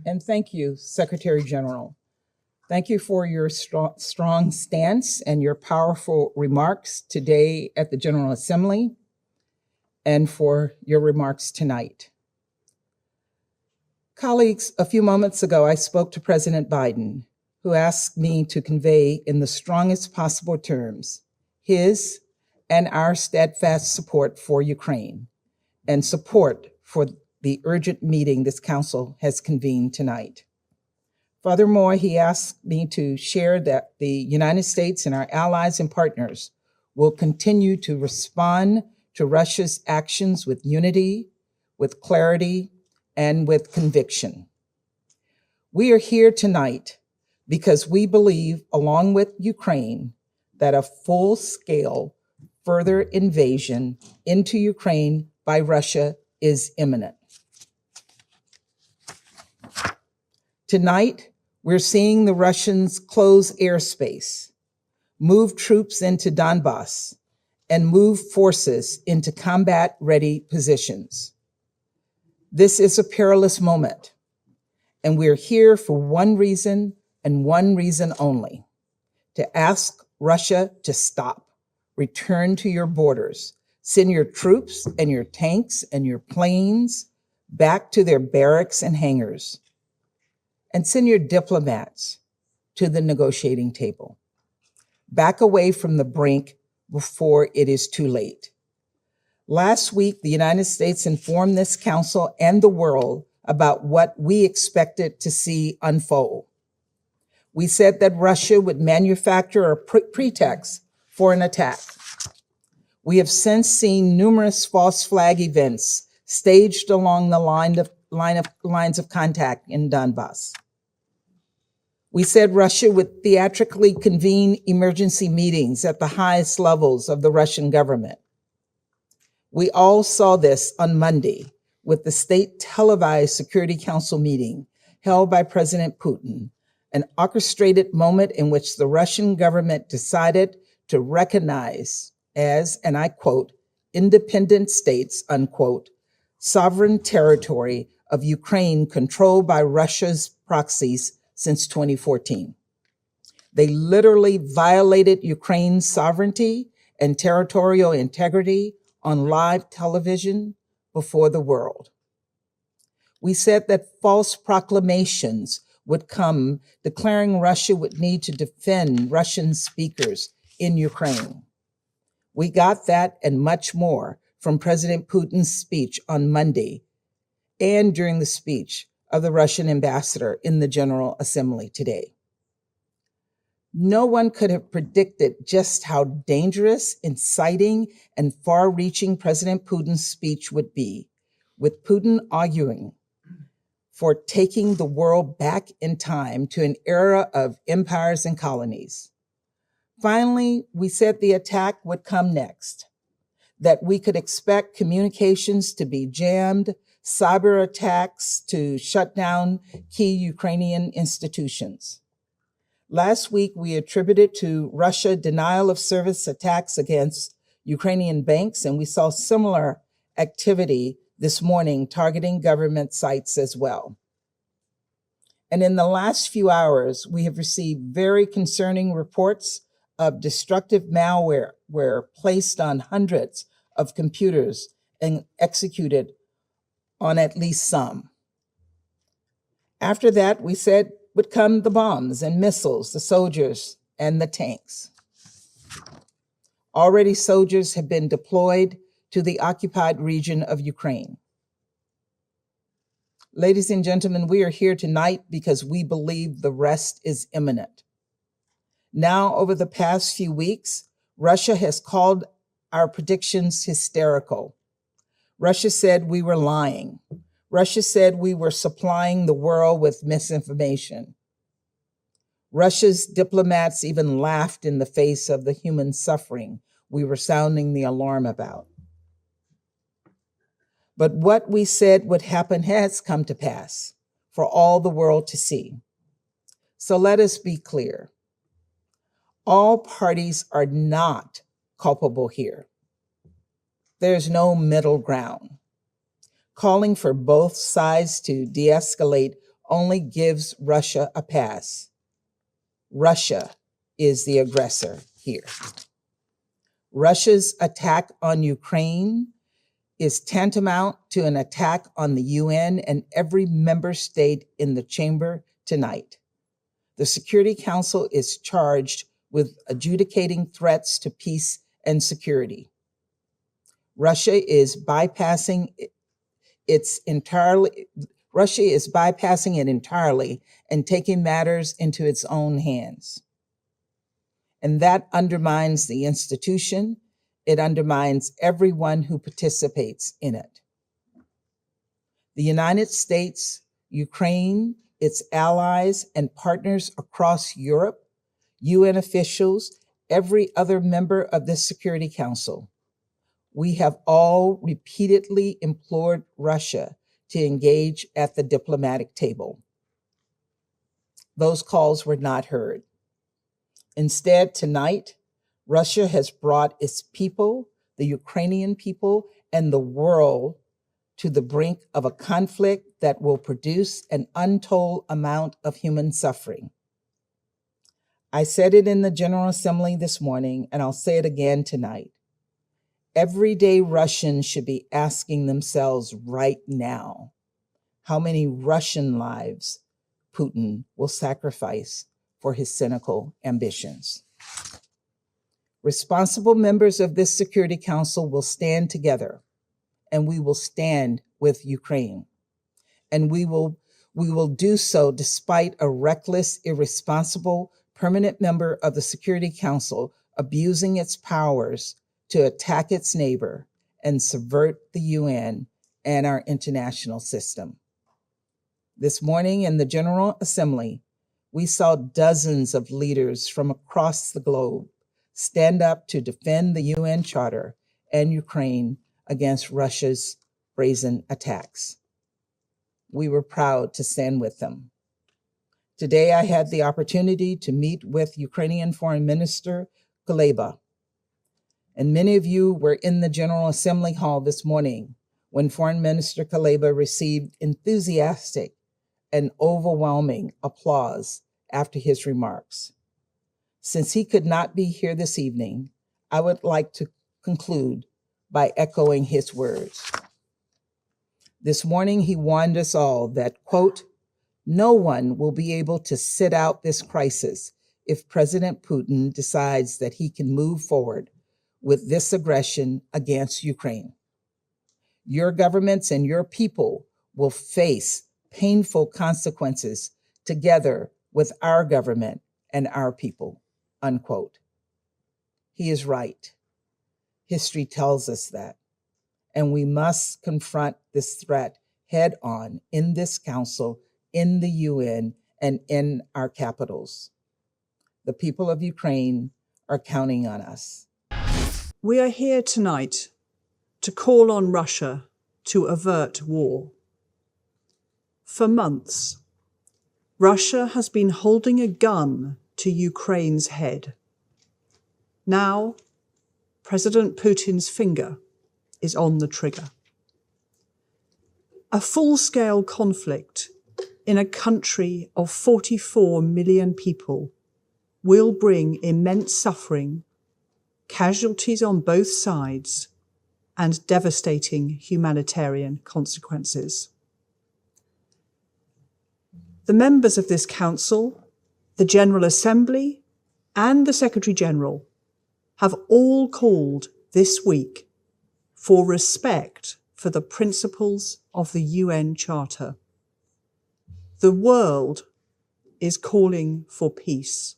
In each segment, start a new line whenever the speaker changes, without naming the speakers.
And thank you, Secretary General. Thank you for your strong stance and your powerful remarks today at the General Assembly and for your remarks tonight. Colleagues, a few moments ago, I spoke to President Biden, who asked me to convey in the strongest possible terms his and our steadfast support for Ukraine and support for the urgent meeting this council has convened tonight. Furthermore, he asked me to share that the United States and our allies and partners will continue to respond to Russia's actions with unity, with clarity, and with conviction. We are here tonight because we believe, along with Ukraine, that a full-scale further invasion into Ukraine by Russia is imminent. Tonight, we're seeing the Russians close airspace, move troops into Donbass, and move forces into combat-ready positions. This is a perilous moment, and we're here for one reason and one reason only: to ask Russia to stop, return to your borders, send your troops and your tanks and your planes back to their barracks and hangars, and send your diplomats to the negotiating table. Back away from the brink before it is too late. Last week, the United States informed this council and the world about what we expected to see unfold. We said that Russia would manufacture a pretext for an attack. We have since seen numerous false flag events staged along the lines of contact in Donbass. We said Russia would theatrically convene emergency meetings at the highest levels of the Russian government. We all saw this on Monday with the state televised Security Council meeting held by President Putin, an orchestrated moment in which the Russian government decided to recognize as, and I quote, independent states, unquote, sovereign territory of Ukraine controlled by Russia's proxies since 2014. They literally violated Ukraine's sovereignty and territorial integrity on live television before the world. We said that false proclamations would come declaring Russia would need to defend Russian speakers in Ukraine. We got that and much more from President Putin's speech on Monday and during the speech of the Russian ambassador in the General Assembly today. No one could have predicted just how dangerous, inciting, and far-reaching President Putin's speech would be, with Putin arguing for taking the world back in time to an era of empires and colonies. Finally, we said the attack would come next, that we could expect communications to be jammed, cyber attacks to shut down key Ukrainian institutions. Last week, we attributed to Russia denial of service attacks against Ukrainian banks, and we saw similar activity this morning targeting government sites as well. And in the last few hours, we have received very concerning reports of destructive malware placed on hundreds of computers and executed on at least some. After that, we said would come the bombs and missiles, the soldiers and the tanks. Already soldiers have been deployed to the occupied region of Ukraine. Ladies and gentlemen, we are here tonight because we believe the rest is imminent. Now, over the past few weeks, Russia has called our predictions hysterical. Russia said we were lying. Russia said we were supplying the world with misinformation. Russia's diplomats even laughed in the face of the human suffering we were sounding the alarm about. But what we said would happen has come to pass for all the world to see. So let us be clear. All parties are not culpable here. There's no middle ground. Calling for both sides to de-escalate only gives Russia a pass. Russia is the aggressor here. Russia's attack on Ukraine is tantamount to an attack on the UN and every member state in the chamber tonight. The Security Council is charged with adjudicating threats to peace and security. Russia is bypassing it entirely and taking matters into its own hands. And that undermines the institution. It undermines everyone who participates in it. The United States, Ukraine, its allies and partners across Europe, UN officials, every other member of this Security Council, we have all repeatedly implored Russia to engage at the diplomatic table. Those calls were not heard. Instead, tonight, Russia has brought its people, the Ukrainian people, and the world to the brink of a conflict that will produce an untold amount of human suffering. I said it in the General Assembly this morning, and I'll say it again tonight. Everyday Russians should be asking themselves right now how many Russian lives Putin will sacrifice for his cynical ambitions. Responsible members of this Security Council will stand together, and we will stand with Ukraine. And we will do so despite a reckless, irresponsible permanent member of the Security Council abusing its powers to attack its neighbor and subvert the UN and our international system. This morning in the General Assembly, we saw dozens of leaders from across the globe stand up to defend the UN Charter and Ukraine against Russia's brazen attacks. We were proud to stand with them. Today, I had the opportunity to meet with Ukrainian Foreign Minister Kuleba. And many of you were in the General Assembly Hall this morning when Foreign Minister Kuleba received enthusiastic and overwhelming applause after his remarks. Since he could not be here this evening, I would like to conclude by echoing his words. This morning, he warned us all that, quote, no one will be able to sit out this crisis if President Putin decides that he can move forward with this aggression against Ukraine. Your governments and your people will face painful consequences together with our government and our people, unquote. He is right. History tells us that. And we must confront this threat head on in this council, in the UN, and in our capitals. The people of Ukraine are counting on us.
We are here tonight to call on Russia to avert war. For months, Russia has been holding a gun to Ukraine's head. Now, President Putin's finger is on the trigger. A full-scale conflict in a country of 44 million people will bring immense suffering, casualties on both sides, and devastating humanitarian consequences. The members of this council, the General Assembly, and the Secretary General have all called this week for respect for the principles of the UN Charter. The world is calling for peace,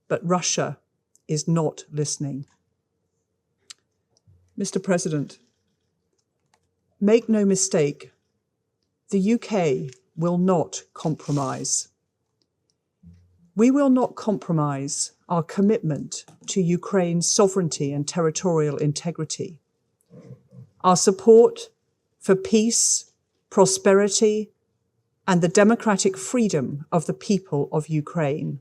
but Russia is not listening. Mr. President, make no mistake, the UK will not compromise. We will not compromise our commitment to Ukraine's sovereignty and territorial integrity, our support for peace, prosperity, and the democratic freedom of the people of Ukraine.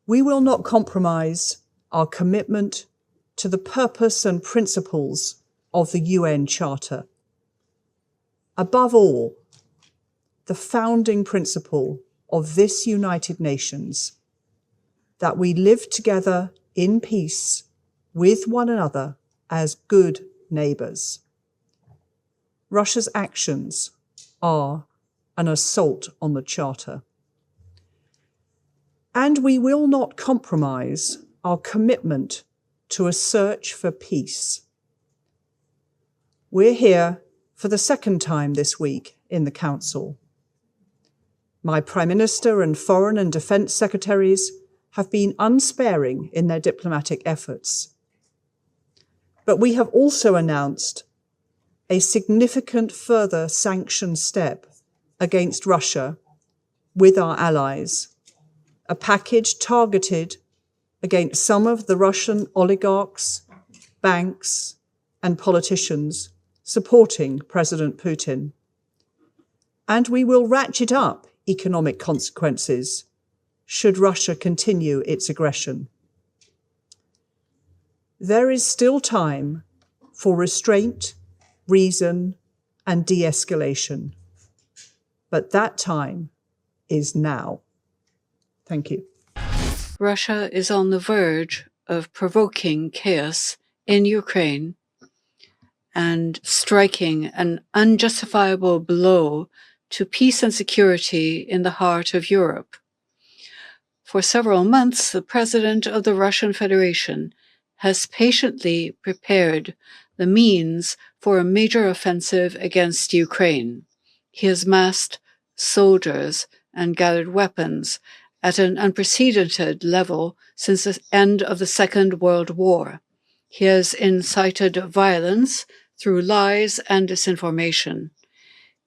We will not compromise our commitment to the purpose and principles of the UN Charter. Above all, the founding principle of this United Nations, that we live together in peace with one another as good neighbours. Russia's actions are an assault on the Charter. And we will not compromise our commitment to a search for peace. We're here for the second time this week in the Council. My Prime Minister and Foreign and Defence Secretaries have been unsparing in their diplomatic efforts. But we have also announced a significant further sanction step against Russia with our allies, a package targeted against some of the Russian oligarchs, banks, and politicians supporting President Putin. And we will ratchet up economic consequences should Russia continue its aggression. There is still time for restraint, reason, and de-escalation. But that time is now. Thank you.
Russia is on the verge of provoking chaos in Ukraine and striking an unjustifiable blow to peace and security in the heart of Europe. For several months, the President of the Russian Federation has patiently prepared the means for a major offensive against Ukraine. He has massed soldiers and gathered weapons at an unprecedented level since the end of the Second World War. He has incited violence through lies and disinformation.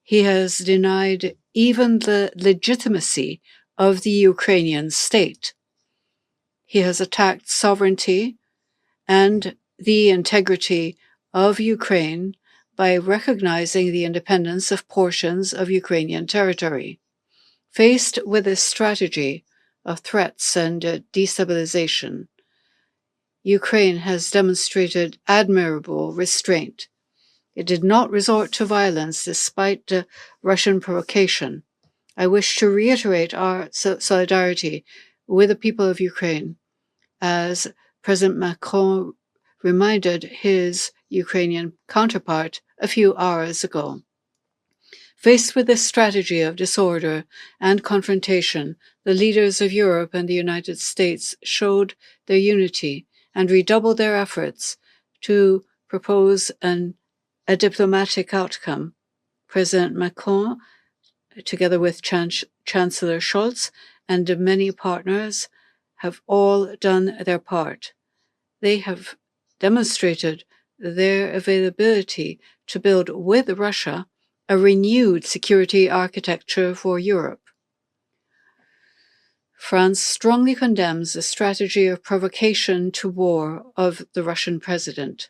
He has denied even the legitimacy of the Ukrainian state. He has attacked sovereignty and the integrity of Ukraine by recognizing the independence of portions of Ukrainian territory. Faced with this strategy of threats and destabilization, Ukraine has demonstrated admirable restraint. It did not resort to violence despite Russian provocation. I wish to reiterate our solidarity with the people of Ukraine, as President Macron reminded his Ukrainian counterpart a few hours ago. Faced with this strategy of disorder and confrontation, the leaders of Europe and the United States showed their unity and redoubled their efforts to propose a diplomatic outcome. President Macron, together with Chancellor Scholz and many partners, have all done their part. They have demonstrated their availability to build with Russia a renewed security architecture for Europe. France strongly condemns the strategy of provocation to war of the Russian president.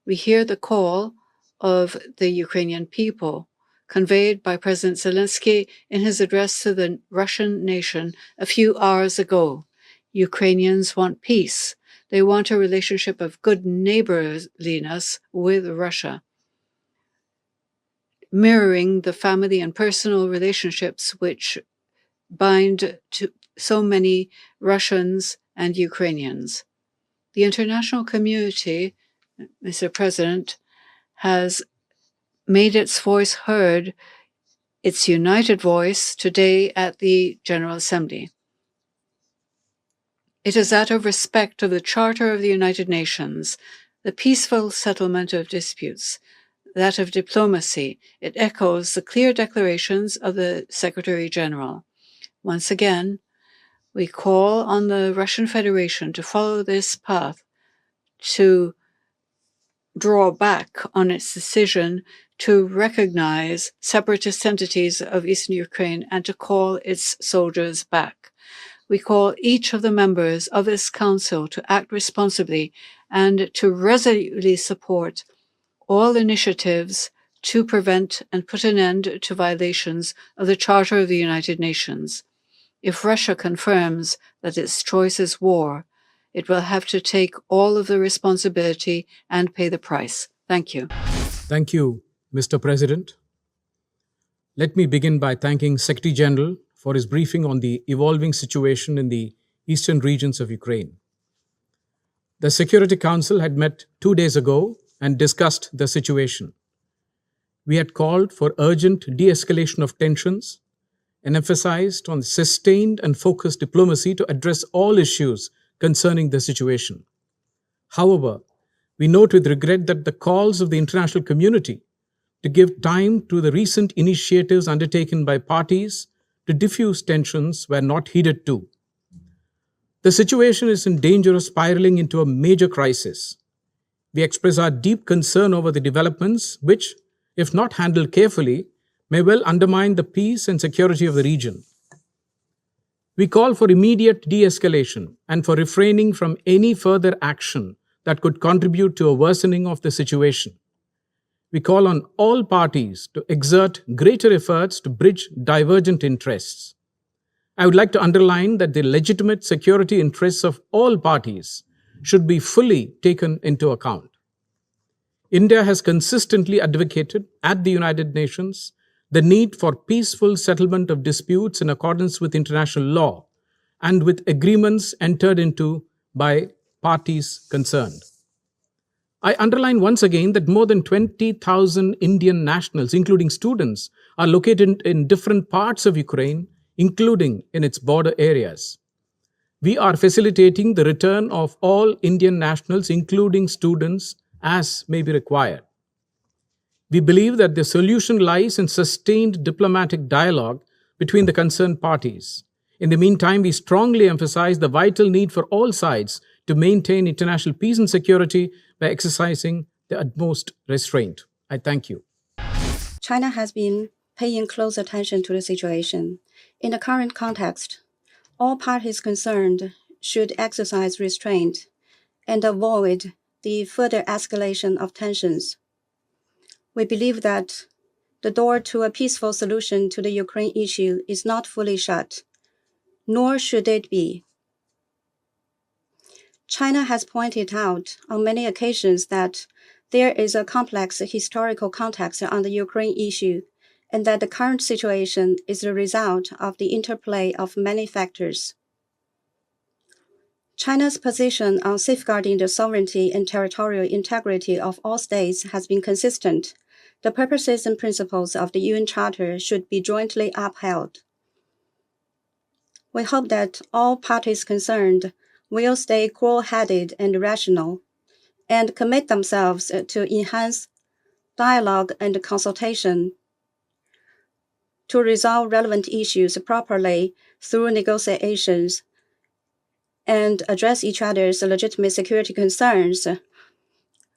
We hear the call of the Ukrainian people, conveyed by President Zelensky in his address to the Russian nation a few hours ago. Ukrainians want peace. They want a relationship of good neighborliness with Russia, mirroring the family and personal relationships which bind to so many Russians and Ukrainians. The international community, Mr. President, has made its voice heard, its united voice, today at the General Assembly. It is that of respect of the Charter of the United Nations, the peaceful settlement of disputes, that of diplomacy. It echoes the clear declarations of the Secretary General. Once again, we call on the Russian Federation to follow this path, to draw back on its decision to recognize separatist entities of eastern Ukraine and to call its soldiers back. We call each of the members of this council to act responsibly and to resolutely support all initiatives to prevent and put an end to violations of the Charter of the United Nations. If Russia confirms that its choice is war, it will have to take all of the responsibility and pay the price. Thank you.
Thank you, Mr. President. Let me begin by thanking Secretary General for his briefing on the evolving situation in the eastern regions of Ukraine. The Security Council had met 2 days ago and discussed the situation. We had called for urgent de-escalation of tensions and emphasized on sustained and focused diplomacy to address all issues concerning the situation. However, we note with regret that the calls of the international community to give time to the recent initiatives undertaken by parties to diffuse tensions were not heeded too. The situation is in danger of spiraling into a major crisis. We express our deep concern over the developments which, if not handled carefully, may well undermine the peace and security of the region. We call for immediate de-escalation and for refraining from any further action that could contribute to a worsening of the situation. We call on all parties to exert greater efforts to bridge divergent interests. I would like to underline that the legitimate security interests of all parties should be fully taken into account. India has consistently advocated at the United Nations the need for peaceful settlement of disputes in accordance with international law and with agreements entered into by parties concerned. I underline once again that more than 20,000 Indian nationals, including students, are located in different parts of Ukraine, including in its border areas. We are facilitating the return of all Indian nationals, including students, as may be required. We believe that the solution lies in sustained diplomatic dialogue between the concerned parties. In the meantime, we strongly emphasize the vital need for all sides to maintain international peace and security by exercising the utmost restraint. I thank you.
China has been paying close attention to the situation. In the current context, all parties concerned should exercise restraint and avoid the further escalation of tensions. We believe that the door to a peaceful solution to the Ukraine issue is not fully shut, nor should it be. China has pointed out on many occasions that there is a complex historical context on the Ukraine issue and that the current situation is the result of the interplay of many factors. China's position on safeguarding the sovereignty and territorial integrity of all states has been consistent. The purposes and principles of the UN Charter should be jointly upheld. We hope that all parties concerned will stay cool-headed and rational and commit themselves to enhance dialogue and consultation to resolve relevant issues properly through negotiations and address each other's legitimate security concerns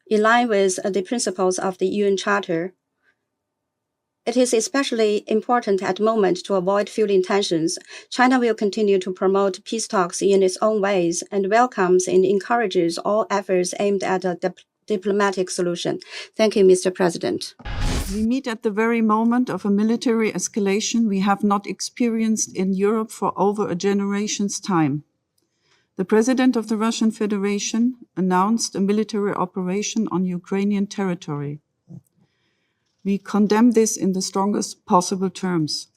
in line with the principles of the UN Charter. It is especially important at the moment to avoid fueling tensions. China will continue to promote peace talks in its own ways and welcomes and encourages all efforts aimed at a diplomatic solution. Thank you, Mr. President.
We meet at the very moment of a military escalation we have not experienced in Europe for over a generation's time. The President of the Russian Federation announced a military operation on Ukrainian territory. We condemn this in the strongest possible terms.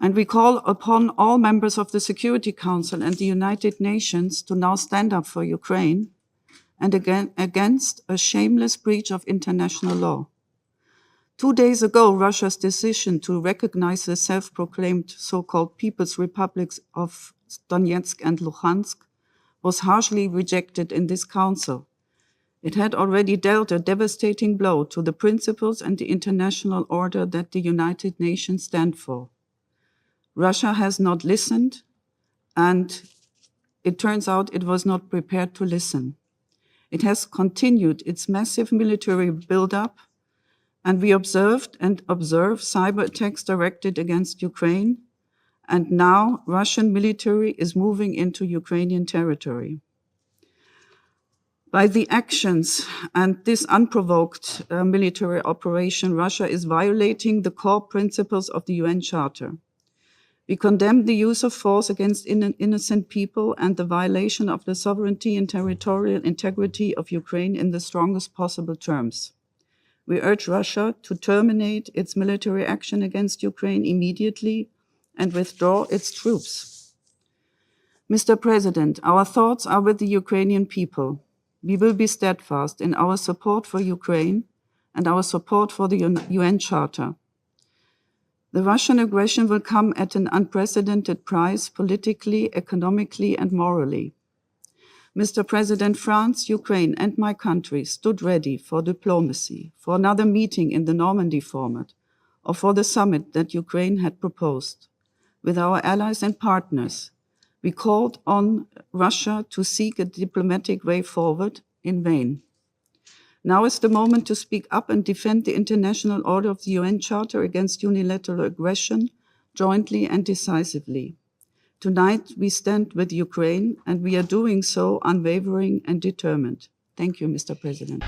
And we call upon all members of the Security Council and the United Nations to now stand up for Ukraine and against a shameless breach of international law. 2 days ago, Russia's decision to recognize the self-proclaimed so-called People's Republics of Donetsk and Luhansk was harshly rejected in this council. It had already dealt a devastating blow to the principles and the international order that the United Nations stand for. Russia has not listened, and it turns out it was not prepared to listen. It has continued its massive military buildup, and we observed and observe cyber attacks directed against Ukraine, and now Russian military is moving into Ukrainian territory. By the actions and this unprovoked military operation, Russia is violating the core principles of the UN Charter. We condemn the use of force against innocent people and the violation of the sovereignty and territorial integrity of Ukraine in the strongest possible terms.
We urge Russia to terminate its military action against Ukraine immediately and withdraw its troops. Mr. President, our thoughts are with the Ukrainian people. We will be steadfast in our support for Ukraine and our support for the UN Charter. The Russian aggression will come at an unprecedented price politically, economically, and morally. Mr. President, France, Ukraine, and my country stood ready for diplomacy, for another meeting in the Normandy format, or for the summit that Ukraine had proposed. With our allies and partners, we called on Russia to seek a diplomatic way forward in vain. Now is the moment to speak up and defend the international order of the UN Charter against unilateral aggression, jointly and decisively. Tonight, we stand with Ukraine, and we are doing so unwavering and determined. Thank you, Mr. President.